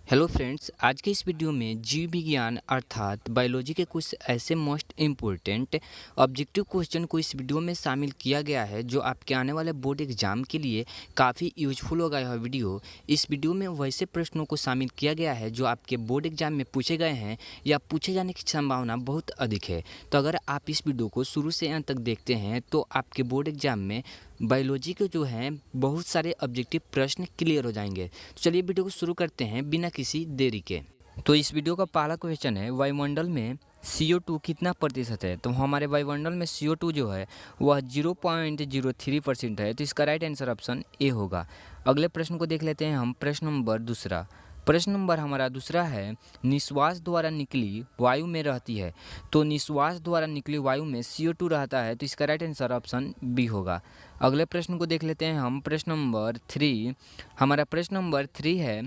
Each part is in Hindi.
हेलो फ्रेंड्स, आज के इस वीडियो में जीव विज्ञान अर्थात बायोलॉजी के कुछ ऐसे मोस्ट इम्पोर्टेंट ऑब्जेक्टिव क्वेश्चन को इस वीडियो में शामिल किया गया है जो आपके आने वाले बोर्ड एग्जाम के लिए काफ़ी यूजफुल होगा। यह वीडियो इस वीडियो में वैसे प्रश्नों को शामिल किया गया है जो आपके बोर्ड एग्जाम में पूछे गए हैं या पूछे जाने की संभावना बहुत अधिक है। तो अगर आप इस वीडियो को शुरू से अंत तक देखते हैं तो आपके बोर्ड एग्जाम में बायोलॉजी के जो हैं बहुत सारे ऑब्जेक्टिव प्रश्न क्लियर हो जाएंगे। तो चलिए वीडियो को शुरू करते हैं बिना किसी देरी के। तो इस वीडियो का पहला क्वेश्चन है, वायुमंडल में CO2 कितना प्रतिशत है? तो हमारे वायुमंडल में CO2 जो है वह 0.03% है। तो इसका राइट आंसर ऑप्शन ए होगा। अगले प्रश्न को देख लेते हैं हम। प्रश्न नंबर दूसरा, प्रश्न नंबर हमारा दूसरा है, निश्वास द्वारा निकली वायु में रहती है। तो निश्वास द्वारा निकली वायु में CO2 रहता है। तो इसका राइट आंसर ऑप्शन बी होगा। अगले प्रश्न को देख लेते हैं हम। प्रश्न नंबर थ्री, हमारा प्रश्न नंबर थ्री है,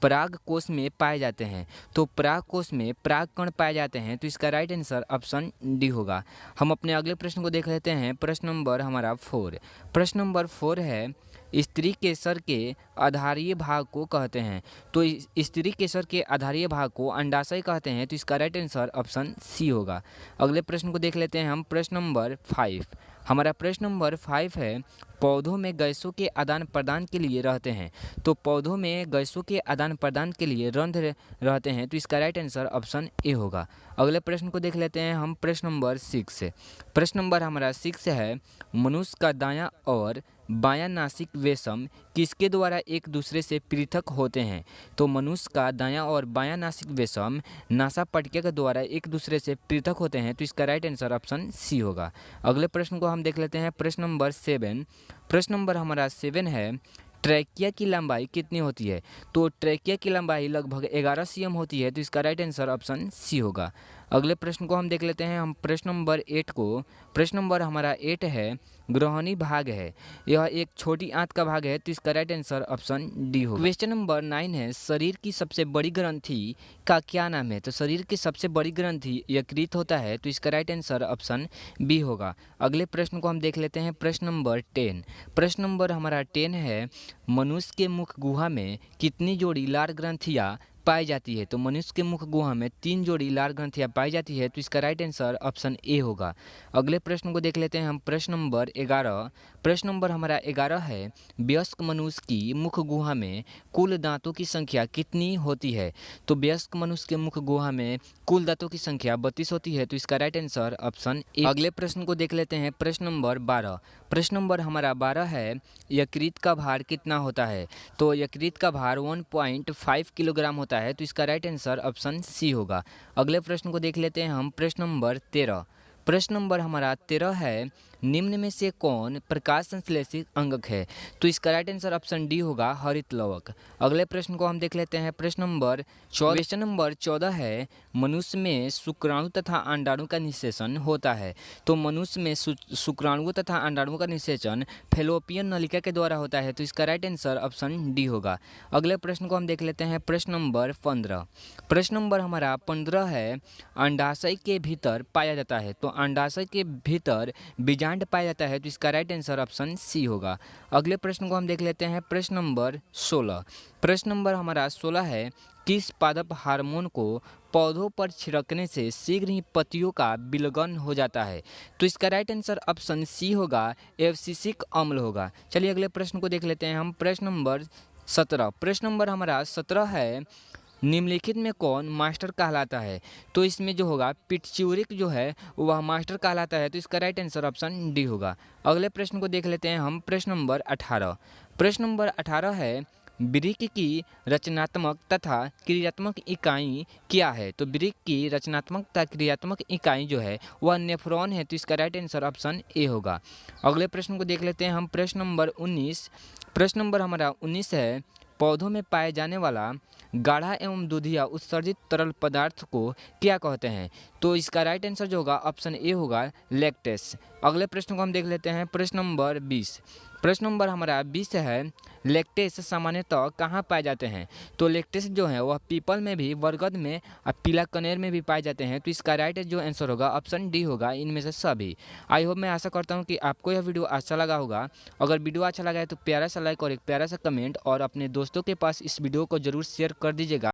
पराग कोश में पाए जाते हैं। तो पराग कोश में पराग कण पाए जाते हैं। तो इसका राइट आंसर ऑप्शन डी होगा। हम अपने अगले प्रश्न को देख लेते हैं। प्रश्न नंबर हमारा फोर, प्रश्न नंबर फोर है, स्त्री केसर के आधारीय भाग को कहते हैं। तो स्त्री केसर के आधारीय भाग को अंडाशय कहते हैं। तो इसका राइट आंसर ऑप्शन सी होगा। अगले प्रश्न को देख लेते हैं हम। प्रश्न नंबर फाइव, हमारा प्रश्न नंबर फाइव है, पौधों में गैसों के आदान प्रदान के लिए रहते हैं। तो पौधों में गैसों के आदान प्रदान के लिए रंध्र रहते हैं। तो इसका राइट आंसर ऑप्शन ए होगा। अगले प्रश्न को देख लेते हैं हम। प्रश्न नंबर सिक्स, प्रश्न नंबर हमारा सिक्स है, मनुष्य का दायां और बायां नासिक वेशम किसके द्वारा एक दूसरे से पृथक होते हैं? तो मनुष्य का दायां और बायां नासिक वेशम नासापटक के द्वारा एक दूसरे से पृथक होते हैं। तो इसका राइट आंसर ऑप्शन सी होगा। अगले प्रश्न को हम देख लेते हैं। प्रश्न नंबर सेवन, प्रश्न नंबर हमारा सेवन है, ट्रैकिया की लंबाई कितनी होती है? तो ट्रैकिया की लंबाई लगभग 11 cm होती है। तो इसका राइट आंसर ऑप्शन सी होगा। अगले प्रश्न को हम देख लेते हैं हम। प्रश्न नंबर एट को, प्रश्न नंबर हमारा एट है, ग्रहणी भाग है, यह एक छोटी आंत का भाग है। तो इसका राइट आंसर ऑप्शन डी होगा। क्वेश्चन नंबर नाइन है, शरीर की सबसे बड़ी ग्रंथि का क्या नाम है? तो शरीर की सबसे बड़ी ग्रंथि यकृत होता है। तो इसका राइट आंसर ऑप्शन बी होगा। अगले प्रश्न को हम देख लेते हैं। प्रश्न नंबर टेन, प्रश्न नंबर हमारा टेन है, मनुष्य के मुख गुहा में कितनी जोड़ी लार ग्रंथियां पाई जाती है? तो मनुष्य के मुख गुहा में 3 जोड़ी लार ग्रंथियां पाई जाती है। तो इसका राइट आंसर ऑप्शन ए होगा। अगले प्रश्न को देख लेते हैं हम। प्रश्न नंबर 11, प्रश्न नंबर हमारा 11 है, वयस्क मनुष्य की मुख गुहा में कुल दांतों की संख्या कितनी होती है? तो वयस्क मनुष्य के मुख गुहा में कुल दांतों की संख्या 32 होती है। तो इसका राइट आंसर ऑप्शन ए। अगले प्रश्न को देख लेते हैं। प्रश्न नंबर 12, प्रश्न नंबर हमारा 12 है, यकृत का भार कितना होता है? तो यकृत का भार 1.5 किलोग्राम होता है। तो इसका राइट आंसर ऑप्शन सी होगा। अगले प्रश्न को देख लेते हैं हम। प्रश्न नंबर 13, प्रश्न नंबर हमारा 13 है, निम्न में से कौन प्रकाश संश्लेषित अंगक है? तो इसका राइट आंसर ऑप्शन डी होगा, हरित लवक। अगले प्रश्न को हम देख लेते हैं। प्रश्न नंबर 14, क्वेश्चन नंबर 14 है, मनुष्य में शुक्राणु तथा अंडाणु का निषेचन होता है। तो मनुष्य में शुक्राणु तथा अंडाणु का निषेचन फैलोपियन नलिका के द्वारा होता है। तो इसका राइट आंसर ऑप्शन डी होगा। अगले प्रश्न को हम देख लेते हैं। प्रश्न नंबर 15, प्रश्न नंबर हमारा 15 है, अंडाशय के भीतर पाया जाता है। तो अंडाशय के भीतर बीजांड पाया जाता है। तो इसका राइट आंसर ऑप्शन सी होगा। अगले प्रश्न को हम देख लेते हैं। प्रश्न नंबर 16, प्रश्न नंबर हमारा 16 है, किस पादप हार्मोन को पौधों पर छिड़कने से शीघ्र ही पत्तियों का विलयन हो जाता है? तो इसका राइट आंसर ऑप्शन सी होगा, एब्सिसिक अम्ल होगा। चलिए अगले प्रश्न को देख लेते हैं हम। प्रश्न नंबर 17, प्रश्न नंबर हमारा 17 है, निम्नलिखित में कौन मास्टर कहलाता है? तो इसमें जो होगा पिट्यूटरी जो है वह मास्टर कहलाता है। तो इसका राइट आंसर ऑप्शन डी होगा। अगले प्रश्न को देख लेते हैं हम। प्रश्न नंबर 18, प्रश्न नंबर 18 है, वृक्क की रचनात्मक तथा क्रियात्मक इकाई क्या है? तो वृक्क की रचनात्मक तथा क्रियात्मक इकाई जो है वह नेफ्रॉन है। तो इसका राइट आंसर ऑप्शन ए होगा। अगले प्रश्न को देख लेते हैं हम। प्रश्न नंबर 19, प्रश्न नंबर हमारा 19 है, पौधों में पाए जाने वाला गाढ़ा एवं दूधिया उत्सर्जित तरल पदार्थ को क्या कहते हैं? तो इसका राइट आंसर जो होगा ऑप्शन ए होगा, लैक्टेस। अगले प्रश्न को हम देख लेते हैं। प्रश्न नंबर 20, प्रश्न नंबर हमारा 20 है, लैक्टेस सामान्यतः कहाँ पाए जाते हैं? तो लैक्टेस जो है वह पीपल में भी, बरगद में और पीला कनेर में भी पाए जाते हैं। तो इसका राइट जो आंसर होगा ऑप्शन डी होगा, इनमें से सभी। आई होप, मैं आशा करता हूँ कि आपको यह वीडियो अच्छा लगा होगा। अगर वीडियो अच्छा लगा है तो प्यारा सा लाइक और एक प्यारा सा कमेंट और अपने दोस्तों के पास इस वीडियो को जरूर शेयर कर दीजिएगा।